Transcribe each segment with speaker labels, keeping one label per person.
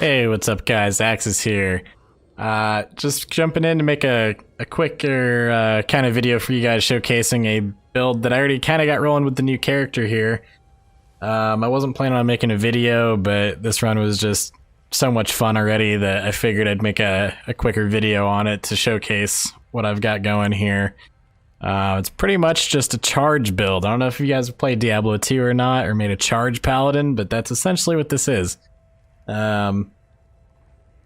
Speaker 1: Hey, what's up guys? Axis here. Just jumping in to make a quicker kind of video for you guys showcasing a build that I already kind of got rolling with the new character here. I wasn't planning on making a video, but this run was just so much fun already that I figured I'd make a quicker video on it to showcase what I've got going here. It's pretty much just a charge build. I don't know if you guys have played Diablo 2 or not, or made a charge paladin, but that's essentially what this is.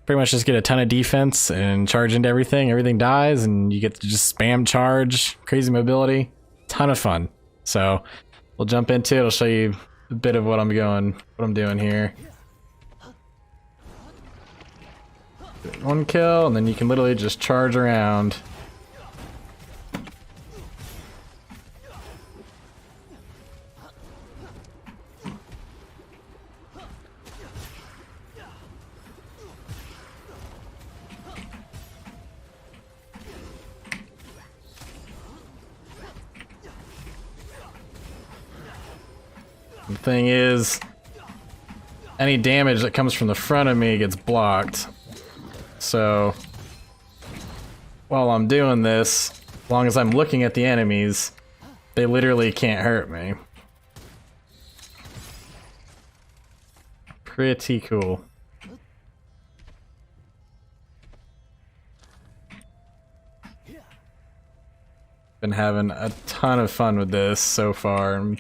Speaker 1: Pretty much just get a ton of defense and charge into everything. Everything dies, and you get to just spam charge, crazy mobility, ton of fun. So we'll jump into it. I'll show you a bit of what I'm doing here. One kill, and then you can literally just charge around. The thing is, any damage that comes from the front of me gets blocked. So, while I'm doing this, as long as I'm looking at the enemies, they literally can't hurt me. Pretty cool. Been having a ton of fun with this so far. I'm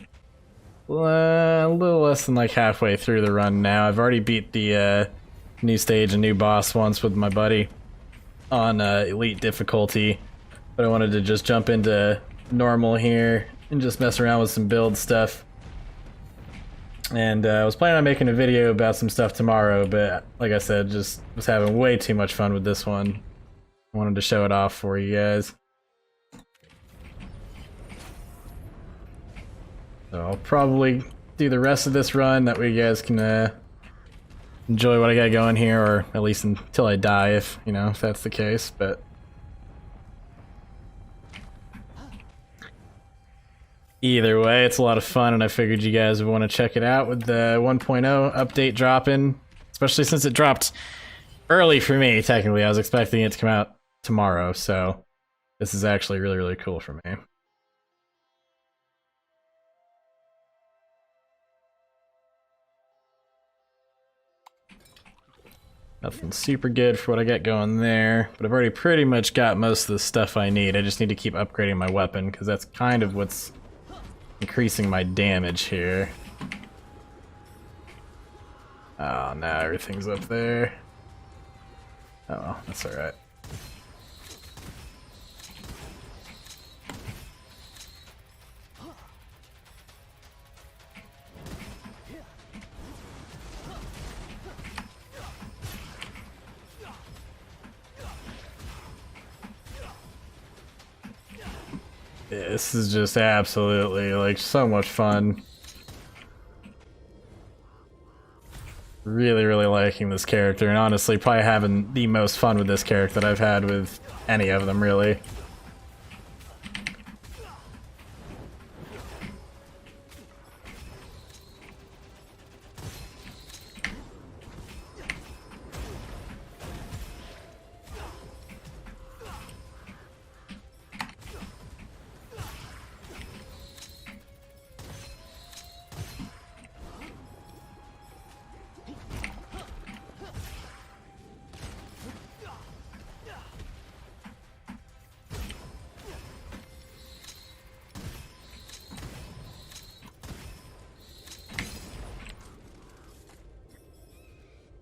Speaker 1: a little less than like halfway through the run now. I've already beat the new stage and new boss once with my buddy on elite difficulty, but I wanted to just jump into normal here and just mess around with some build stuff. And I was planning on making a video about some stuff tomorrow, but like I said, just was having way too much fun with this one. I wanted to show it off for you guys. So I'll probably do the rest of this run, that way you guys can enjoy what I got going here, or at least until I die, if that's the case. But either way, it's a lot of fun, and I figured you guys would want to check it out with the 1.0 update dropping, especially since it dropped early for me. Technically, I was expecting it to come out tomorrow, so this is actually really, really cool for me. Nothing super good for what I got going there, but I've already pretty much got most of the stuff I need. I just need to keep upgrading my weapon, because that's kind of what's increasing my damage here. Oh, now everything's up there. Oh, well, that's alright. This is just absolutely, like, so much fun. Really, really liking this character, and honestly, probably having the most fun with this character that I've had with any of them, really.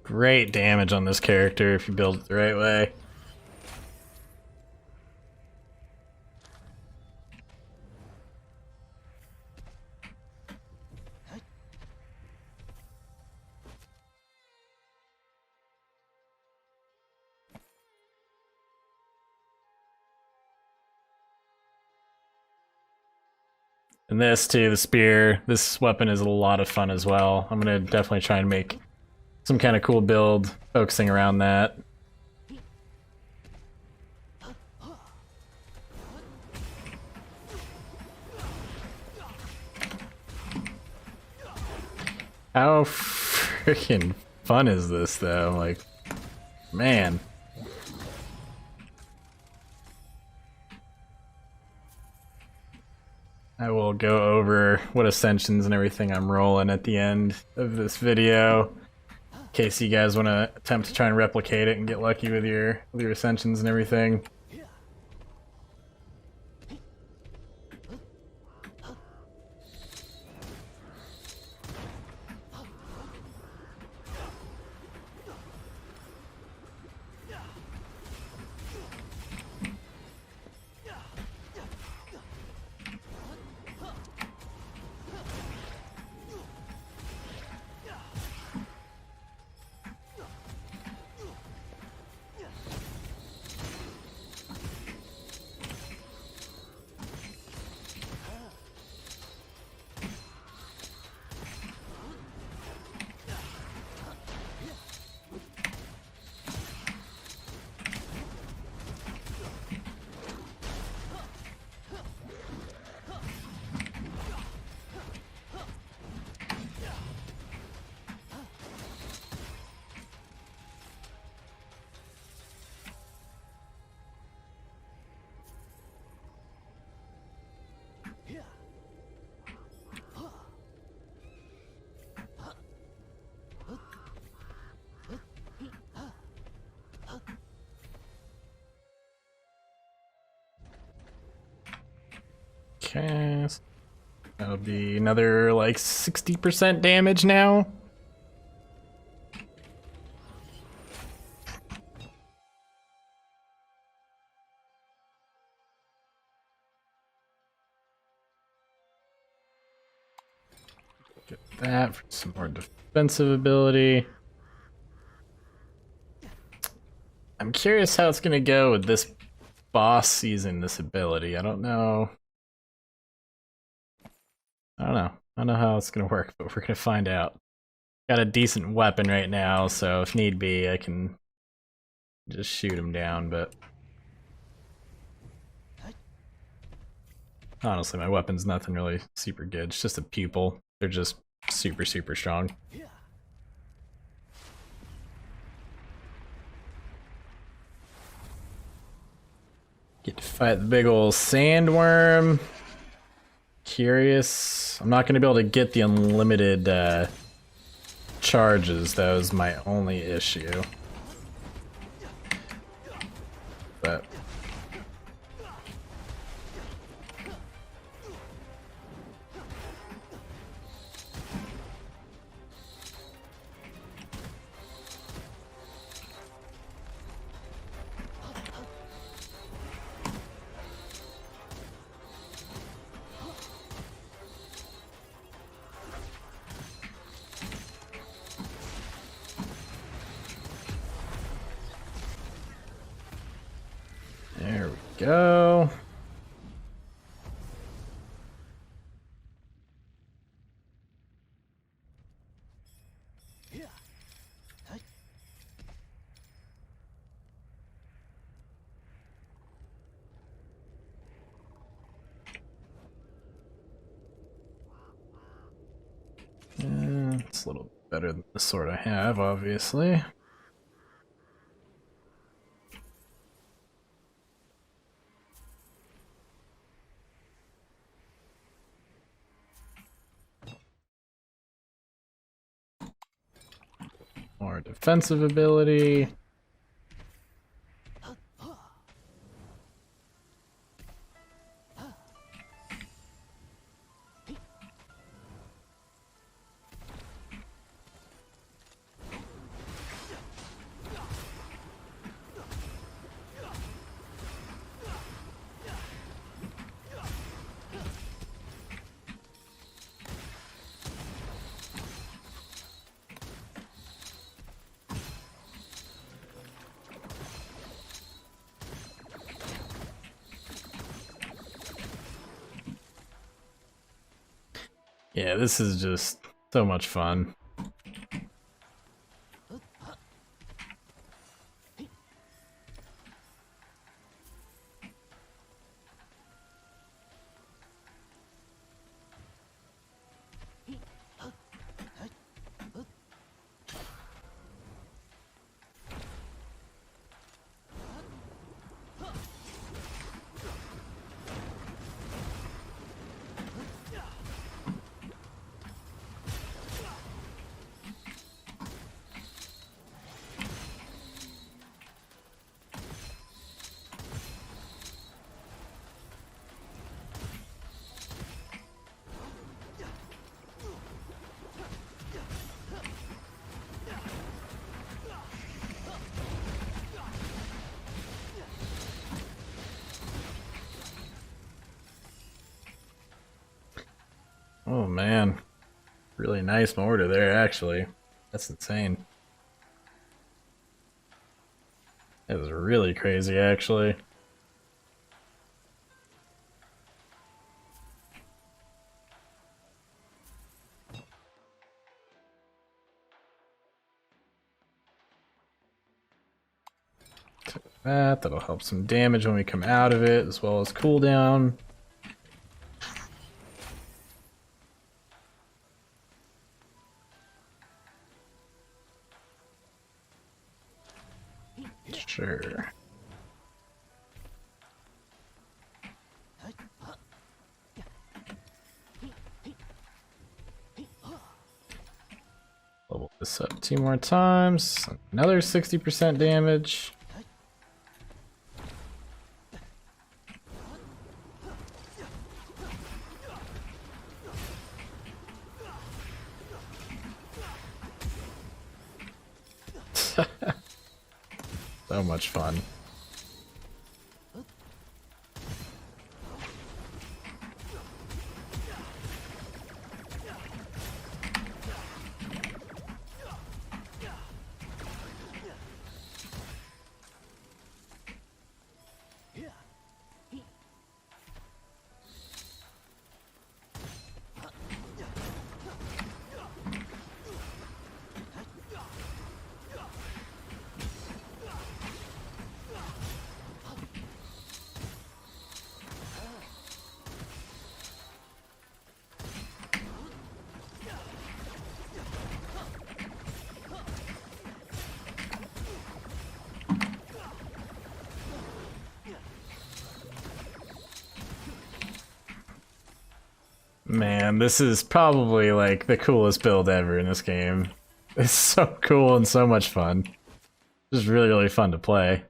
Speaker 1: Great damage on this character if you build it the right way. And this too, the spear, this weapon is a lot of fun as well. I'm gonna definitely try and make some kind of cool build focusing around that. How freaking fun is this though? Like, man. I will go over what ascensions and everything I'm rolling at the end of this video, in case you guys want to attempt to try and replicate it and get lucky with your ascensions and everything. Okay, so that'll be another like 60% damage now. Get that for some more defensive ability. I'm curious how it's gonna go with this boss using this ability. I don't know. I don't know how it's gonna work, but we're gonna find out. Got a decent weapon right now, so if need be, I can just shoot him down, but honestly, my weapon's nothing really super good. It's just a pupil. They're just super, super strong. Get to fight the big ol' sandworm. Curious. I'm not gonna be able to get the unlimited charges. That was my only issue. But there we go. It's a little better than the sword I have, obviously. More defensive ability. Yeah, this is just so much fun. Oh man. Really nice mortar there, actually. That's insane. That was really crazy, actually. That'll help some damage when we come out of it, as well as cooldown. Sure. Level this up 2 more times. Another 60% damage. So much fun. Man, this is probably like the coolest build ever in this game. It's so cool and so much fun. Just really, really fun to play.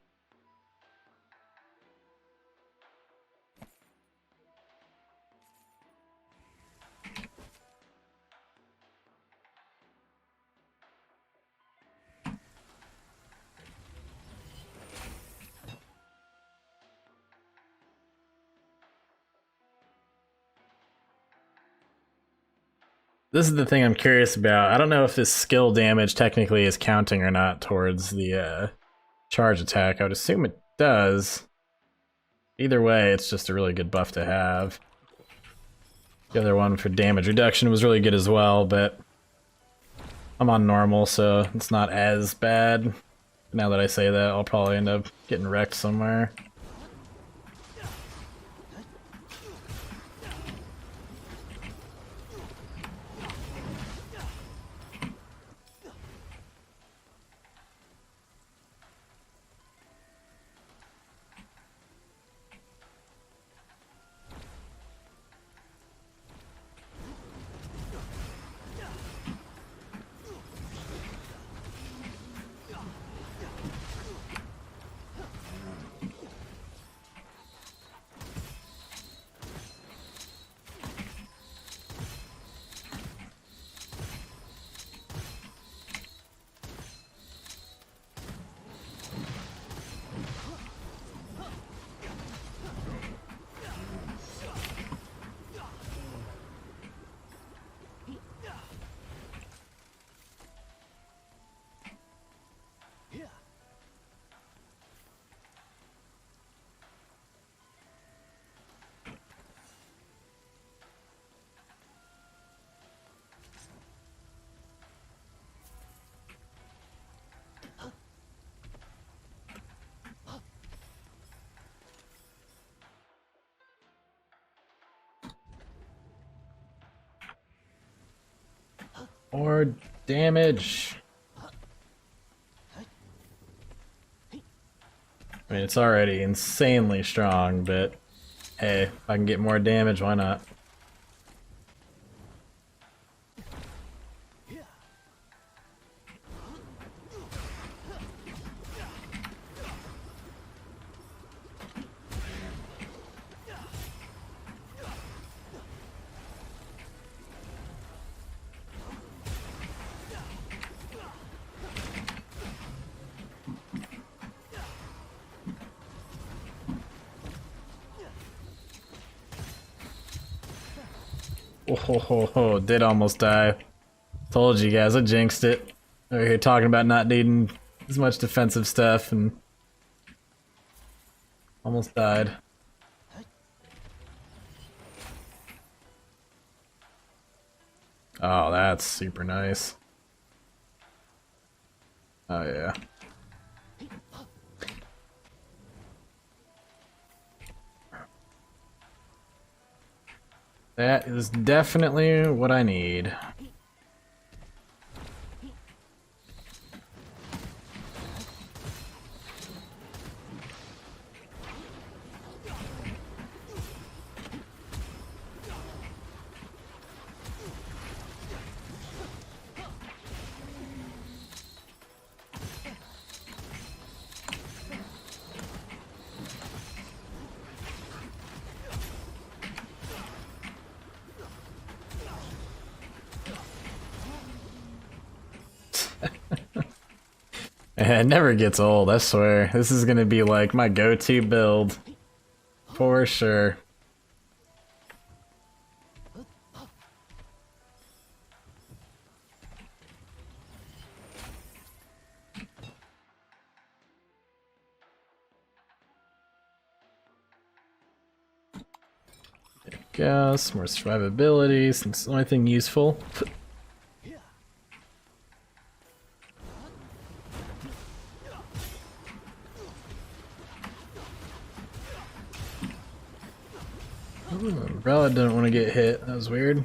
Speaker 1: This is the thing I'm curious about. I don't know if this skill damage technically is counting or not towards the charge attack. I would assume it does. Either way, it's just a really good buff to have. The other one for damage reduction was really good as well, but I'm on normal, so it's not as bad. Now that I say that, I'll probably end up getting wrecked somewhere. More damage. I mean, it's already insanely strong, but hey, if I can get more damage, why not? Oh, did almost die. Told you guys, I jinxed it. Over here talking about not needing as much defensive stuff and almost died. Oh, that's super nice. Oh yeah. That is definitely what I need. It never gets old, I swear. This is gonna be like my go-to build. For sure. There we go, some more survivability, some anything useful. Umbrella didn't want to get hit. That was weird.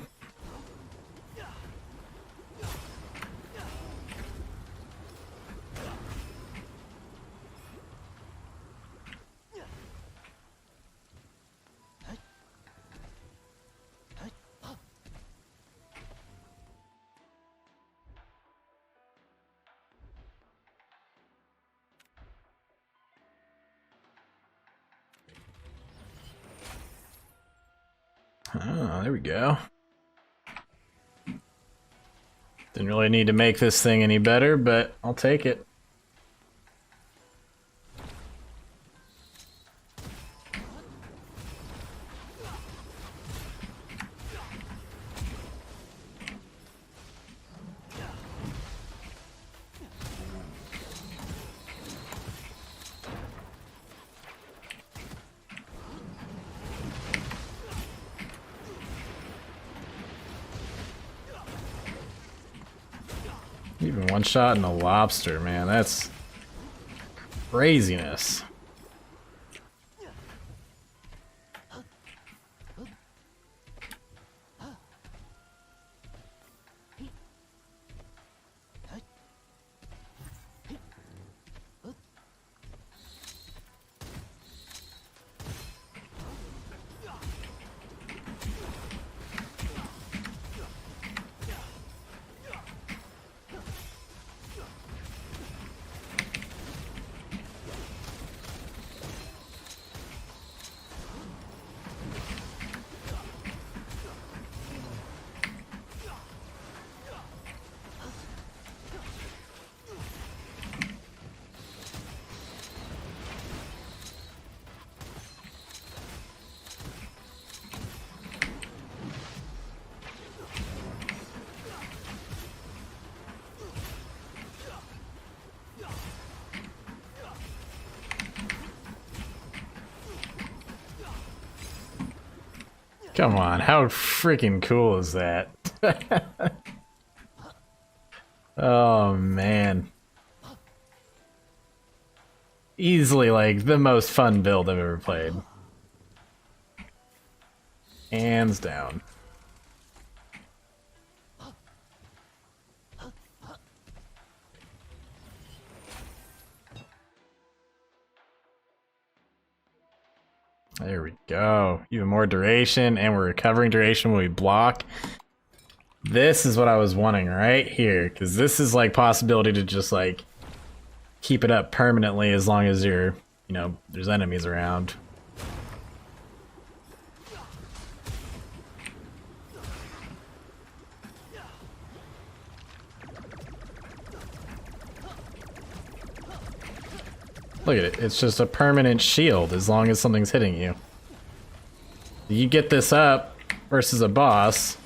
Speaker 1: Oh, there we go. Didn't really need to make this thing any better, but I'll take it. Even one shot in a lobster, man, that's craziness. Come on, how freaking cool is that? Oh man. Easily like the most fun build I've ever played. Hands down. There we go. Even more duration, and we're recovering duration when we block. This is what I was wanting right here, because this is like possibility to just like keep it up permanently as long as you're, you know, there's enemies around. Look at it, it's just a permanent shield as long as something's hitting you. You get this up versus a boss,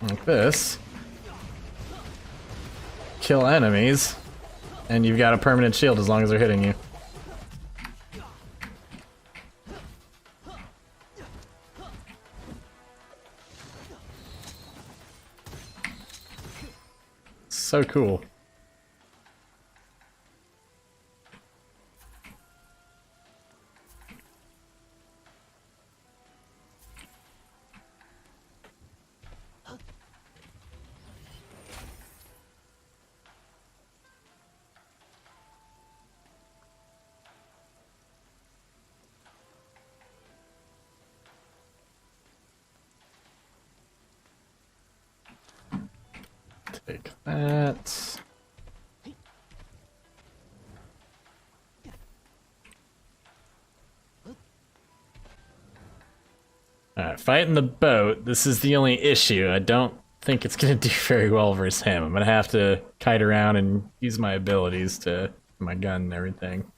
Speaker 1: like this. Kill enemies, and you've got a permanent shield as long as they're hitting you. So cool. Take that. Alright, fighting the boat. This is the only issue. I don't think it's gonna do very well versus him. I'm gonna have to kite around and use my abilities to my gun and everything.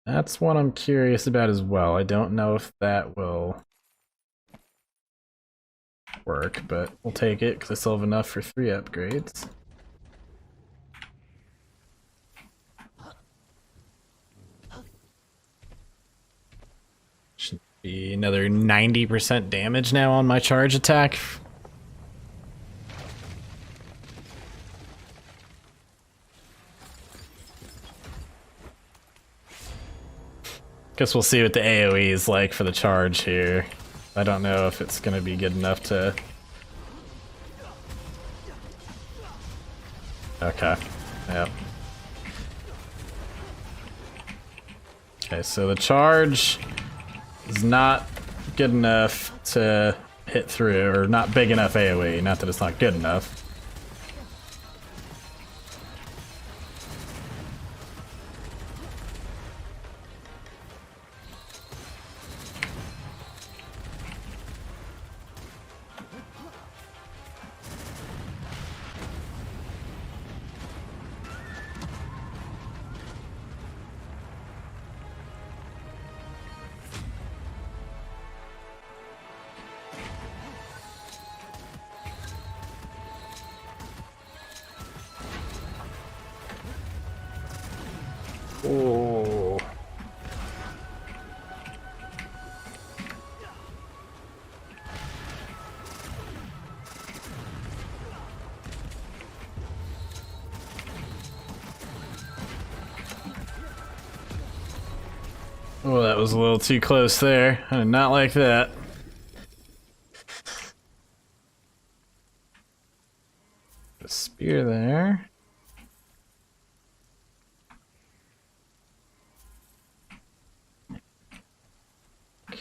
Speaker 1: That's one I'm curious about as well. I don't know if that will work, but we'll take it because I still have enough for 3 upgrades. Should be another 90% damage now on my charge attack. Guess we'll see what the AoE is like for the charge here. I don't know if it's gonna be good enough to... Okay, yep. Okay, so the charge is not good enough to hit through, or not big enough AoE, not that it's not good enough. Oh. Oh, that was a little too close there. I did not like that. A spear there.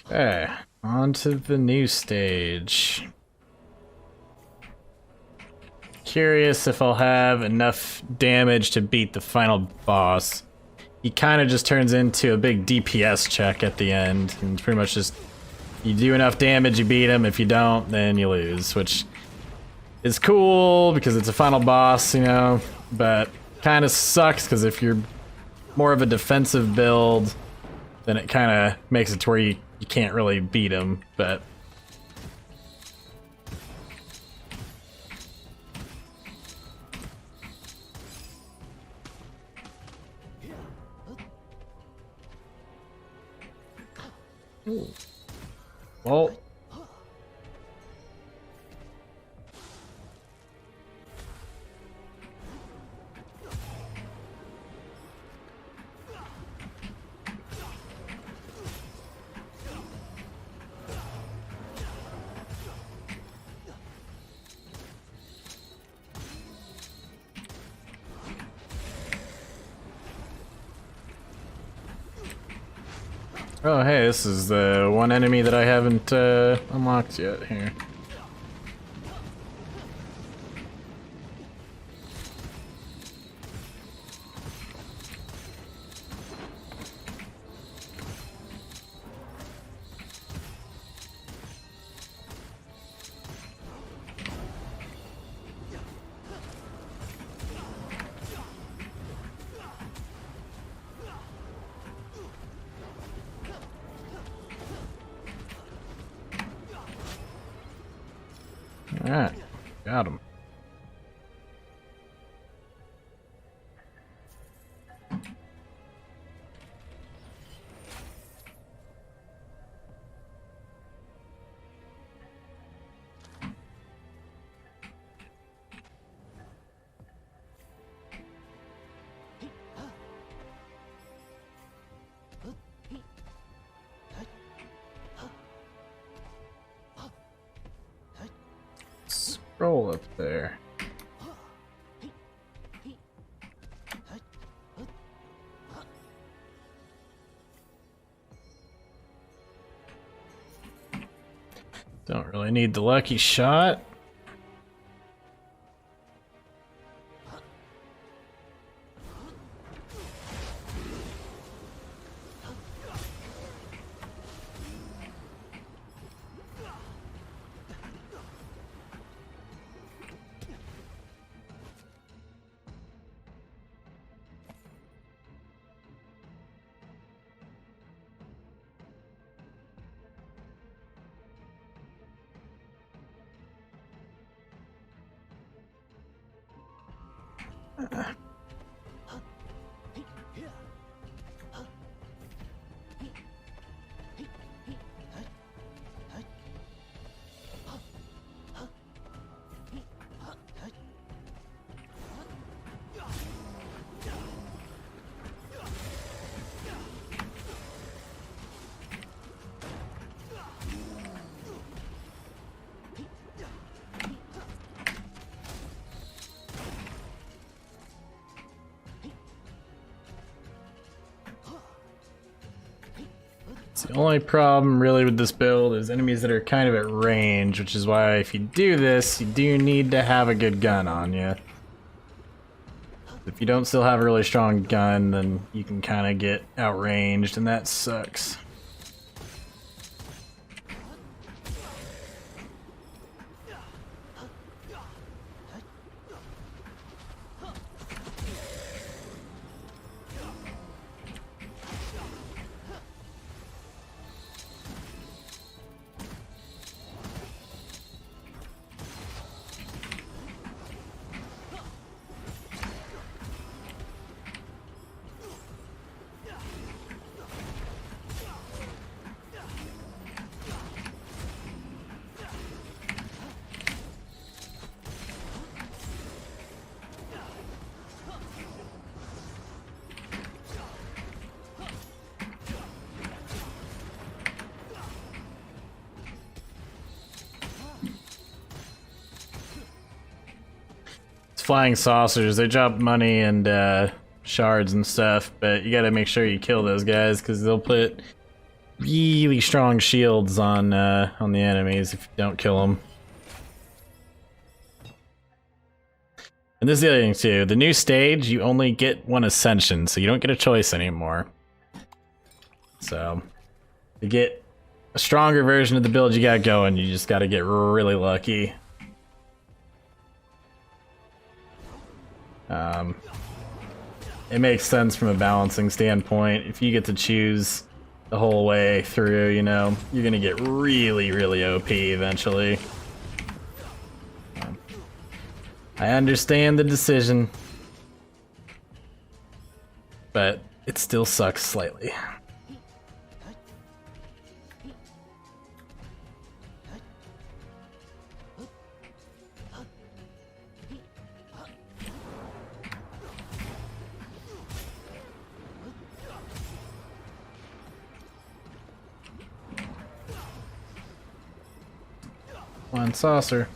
Speaker 1: Okay, on to the new stage. Curious if I'll have enough damage to beat the final boss. He kind of just turns into a big DPS check at the end, and pretty much just, you do enough damage, you beat him. If you don't, then you lose, which is cool because it's a final boss, you know, but kind of sucks because if you're more of a defensive build, then it kind of makes it to where you can't really beat him, but... Ooh. Well... Oh, hey, this is the one enemy that I haven't unlocked yet here. Alright, got him. Scroll up there. Don't really need the lucky shot. The only problem really with this build is enemies that are kind of at range, which is why if you do this, you do need to have a good gun on you. If you don't still have a really strong gun, then you can kind of get outranged, and that sucks. Flying saucers, they drop money and shards and stuff, but you gotta make sure you kill those guys because they'll put really strong shields on the enemies if you don't kill them. And this is the other thing too, the new stage, you only get one ascension, so you don't get a choice anymore. So, to get a stronger version of the build you got going, you just gotta get really lucky. It makes sense from a balancing standpoint. If you get to choose the whole way through, you know, you're gonna get really, really OP eventually. I understand the decision, but it still sucks slightly. One saucer.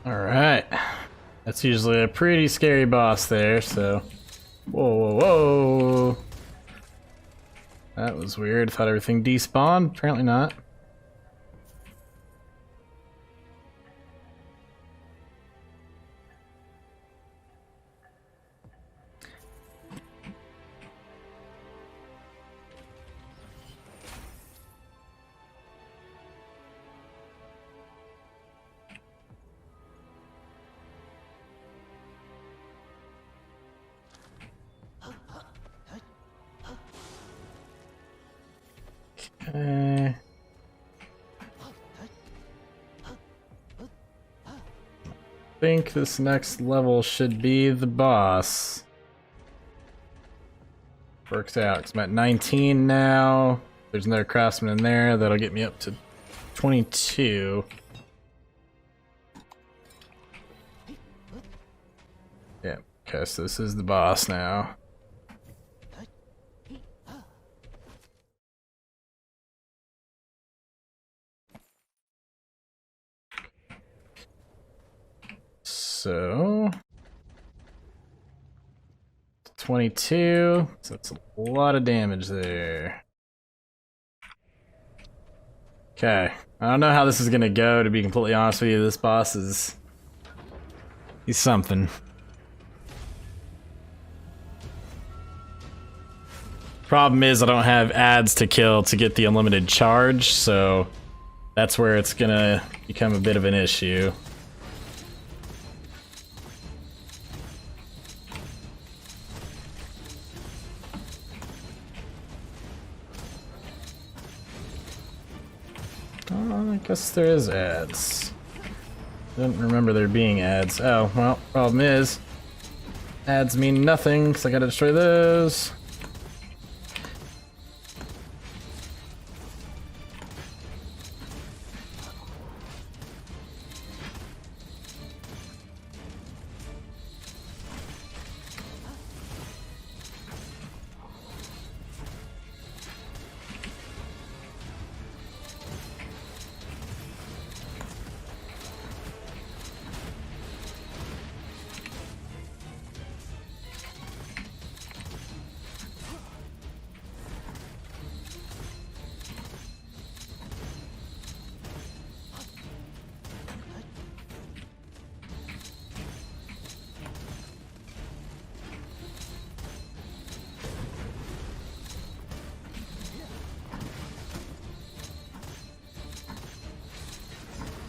Speaker 1: Alright. That's usually a pretty scary boss there, so... Whoa, whoa, whoa! That was weird. Thought everything despawned. Apparently not. Okay. I think this next level should be the boss. Works out, 'cause I'm at 19 now. There's another craftsman in there, that'll get me up to 22. Yeah, okay, so this is the boss now. So... 22, so that's a lot of damage there. Okay, I don't know how this is gonna go, to be completely honest with you. This boss is... he's something. Problem is I don't have ads to kill to get the unlimited charge, so that's where it's gonna become a bit of an issue. Oh, I guess there is ads. Didn't remember there being ads. Oh, well, problem is, ads mean nothing, because I gotta destroy those.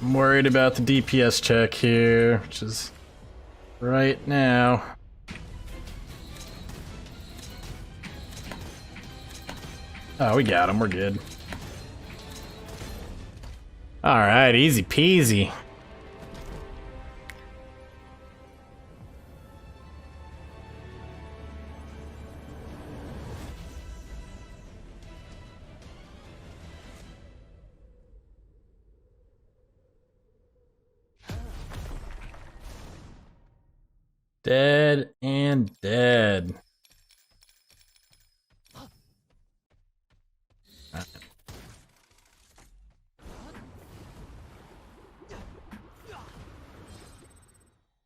Speaker 1: I'm worried about the DPS check here, which is right now. Oh, we got him. We're good. Alright, easy peasy. Dead and dead.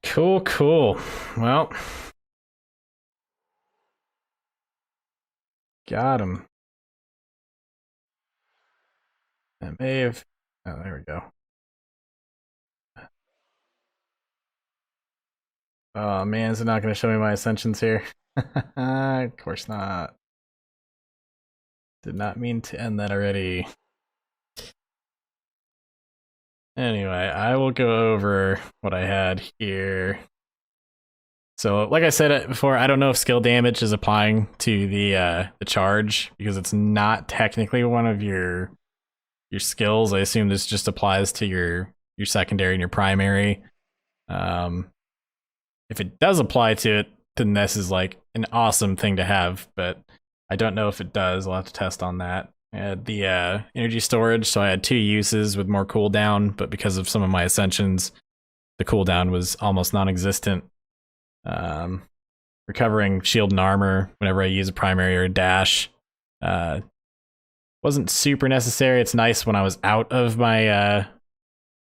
Speaker 1: Cool, cool. Well, got him. That may have... oh, there we go. Oh man, is it not going to show me my ascensions here? Of course not. Did not mean to end that already. Anyway, I will go over what I had here. So, like I said before, I don't know if skill damage is applying to the charge, because it's not technically one of your skills. I assume this just applies to your secondary and your primary. If it does apply to it, then this is like an awesome thing to have, but I don't know if it does. I'll have to test on that. I had the energy storage, so I had 2 uses with more cooldown, but because of some of my ascensions, the cooldown was almost non-existent. Recovering shield and armor whenever I use a primary or a dash wasn't super necessary. It's nice when I was out of my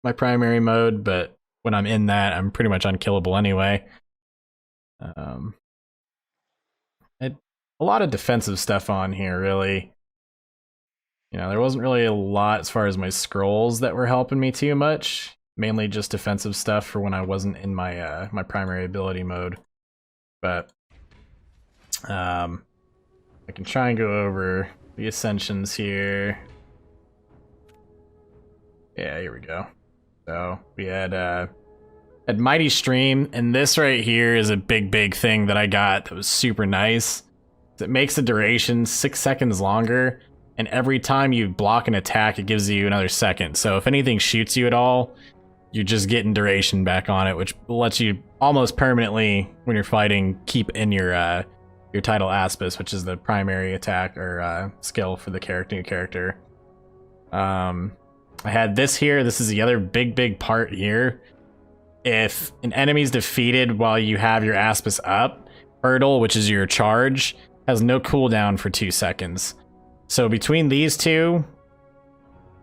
Speaker 1: my primary mode, but when I'm in that, I'm pretty much unkillable anyway. A lot of defensive stuff on here, really. You know, there wasn't really a lot as far as my scrolls that were helping me too much. Mainly just defensive stuff for when I wasn't in my my primary ability mode. But I can try and go over the ascensions here. Yeah, here we go. So we had Mighty Stream, and this right here is a big thing that I got that was super nice. It makes the duration 6 seconds longer, and every time you block an attack, it gives you another second. So if anything shoots you at all, you're just getting duration back on it, which lets you almost permanently, when you're fighting, keep in your Tidal Aspis, which is the primary attack or skill for the new character. I had this here. This is the other big part here. If an enemy's defeated while you have your Aspis up, Hurdle, which is your charge, has no cooldown for 2 seconds. So between these two,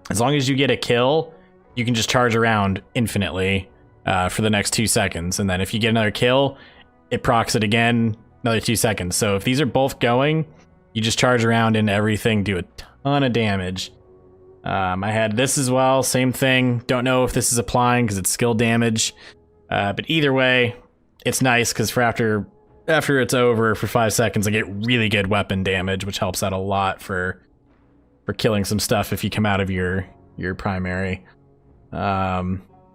Speaker 1: as long as you get a kill, you can just charge around infinitely for the next 2 seconds. And then if you get another kill, it procs it again, another 2 seconds. So if these are both going, you just charge around and everything, do a ton of damage. I had this as well, same thing. Don't know if this is applying because it's skill damage. But either way, it's nice because for after it's over for 5 seconds, I get really good weapon damage, which helps out a lot for killing some stuff if you come out of your primary.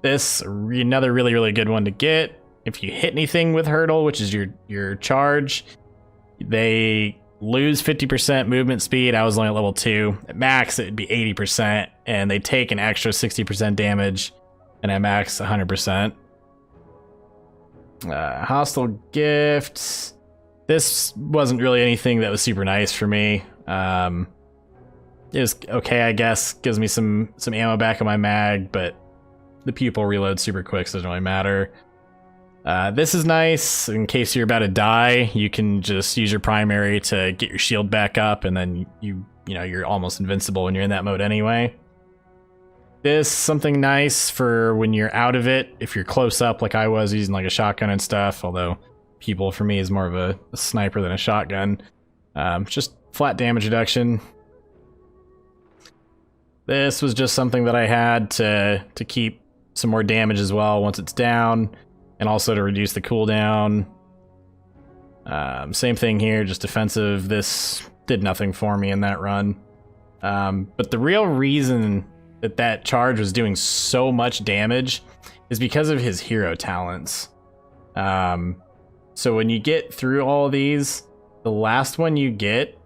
Speaker 1: This another really good one to get. If you hit anything with Hurdle, which is your charge, they lose 50% movement speed. I was only at level 2. At max, it'd be 80%, and they take an extra 60% damage, and at max, 100%. Hostile gifts. This wasn't really anything that was super nice for me. It was okay, I guess. Gives me some ammo back in my mag, but the pupil reloads super quick, so it doesn't really matter. This is nice. In case you're about to die, you can just use your primary to get your shield back up, and then you're almost invincible when you're in that mode anyway. This, something nice for when you're out of it, if you're close up like I was using like a shotgun and stuff, although pupil for me is more of a sniper than a shotgun. Just flat damage reduction. This was just something that I had to keep some more damage as well once it's down, and also to reduce the cooldown. Same thing here, just defensive. This did nothing for me in that run. But the real reason that charge was doing so much damage is because of his hero talents. So when you get through all of these, the last one you get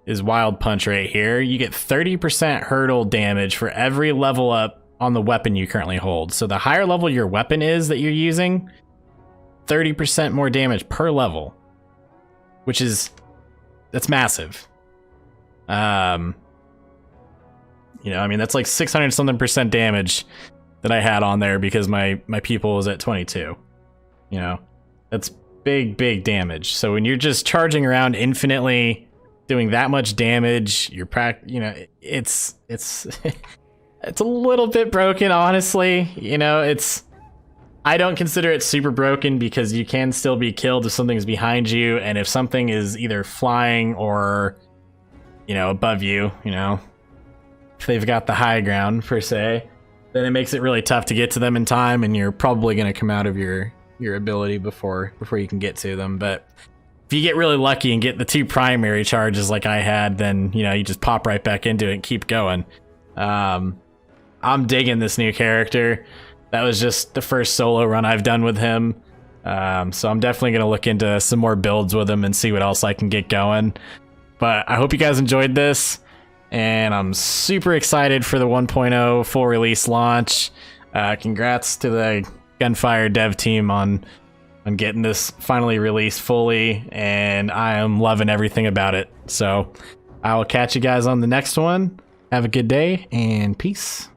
Speaker 1: is Wild Punch right here. You get 30% hurdle damage for every level up on the weapon you currently hold. So the higher level your weapon is that you're using, 30% more damage per level, which is, that's massive. You know, I mean, that's like 600 something percent damage that I had on there because my pupil was at 22. You know, that's big damage. So when you're just charging around infinitely, doing that much damage, you're you know, it's it's a little bit broken, honestly. You know, I don't consider it super broken because you can still be killed if something's behind you, and if something is either flying or, you know, above you, you know, if they've got the high ground per se, then it makes it really tough to get to them in time, and you're probably going to come out of your ability before you can get to them. But if you get really lucky and get the 2 primary charges like I had, then, you know, you just pop right back into it and keep going. I'm digging this new character. That was just the first solo run I've done with him. So I'm definitely going to look into some more builds with him and see what else I can get going. But I hope you guys enjoyed this, and I'm super excited for the 1.0 full release launch. Congrats to the Gunfire dev team on getting this finally released fully, and I am loving everything about it. So I will catch you guys on the next one. Have a good day, and peace.